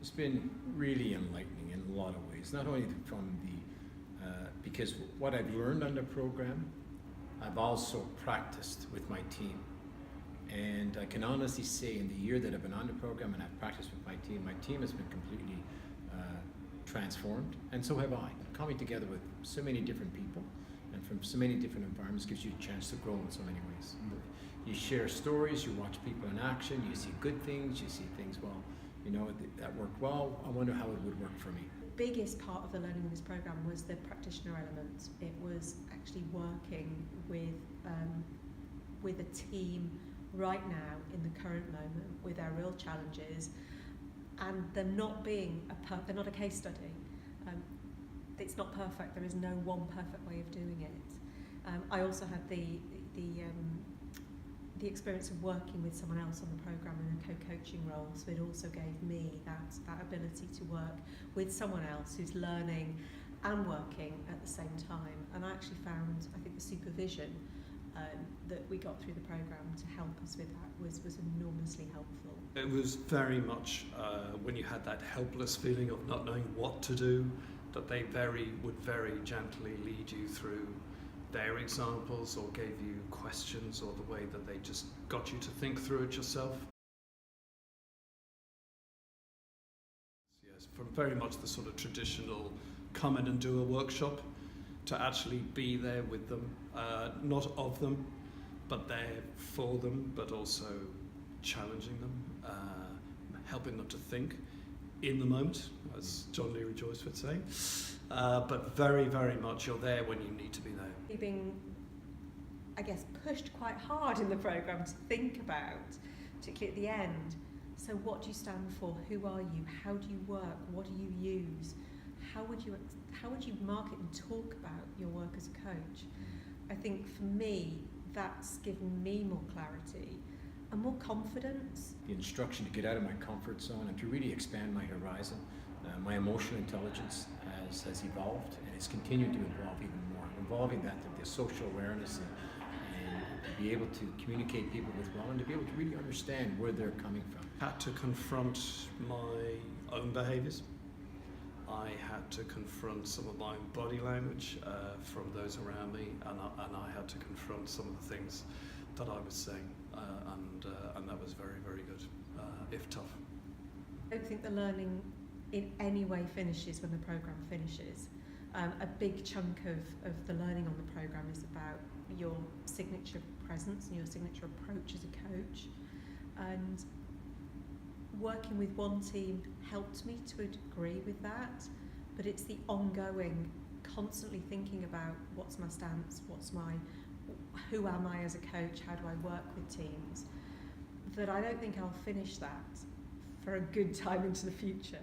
It's been really enlightening in a lot of ways, not only from because what I've learned on the program, I've also practiced with my team. And I can honestly say in the year that I've been on the program and I've practiced with my team has been completely transformed, and so have I. Coming together with so many different people and from so many different environments gives you a chance to grow in so many ways. You share stories, you watch people in action, you see good things, you see things, well, that worked well. I wonder how it would work for me. The biggest part of the learning in this program was the practitioner element. It was actually working with a team right now in the current moment with their real challenges, and them not being they're not a case study. It's not perfect. There is no one perfect way of doing it. I also had the experience of working with someone else on the program in a co-coaching role, so it also gave me that ability to work with someone else who's learning and working at the same time. And I actually found, I think, the supervision that we got through the program to help us with that was enormously helpful. It was very much when you had that helpless feeling of not knowing what to do, that they would very gently lead you through their examples or gave you questions, or the way that they just got you to think through it yourself. Yes, from very much the sort of traditional come in and do a workshop to actually be there with them, not of them, but there for them, but also challenging them, helping them to think in the moment, as John Leary Joyce would say, but very, very much you're there when you need to be there. You're being, I guess, pushed quite hard in the programme to think about, particularly at the end. So what do you stand for? Who are you? How do you work? What do you use? How would you market and talk about your work as a coach? I think for me, that's given me more clarity and more confidence. The instruction to get out of my comfort zone and to really expand my horizon. My emotional intelligence has evolved, and it's continued to evolve even more. Involving that, the social awareness and to be able to communicate people with well, and to be able to really understand where they're coming from. I had to confront my own behaviours. I had to confront some of my body language from those around me, and I had to confront some of the things that I was saying, and that was very, very good, if tough. I don't think the learning in any way finishes when the programme finishes. A big chunk of the learning on the programme is about your signature presence and your signature approach as a coach. And working with one team helped me to a degree with that, but it's the ongoing, constantly thinking about what's my stance, who am I as a coach, how do I work with teams, that I don't think I'll finish that for a good time into the future.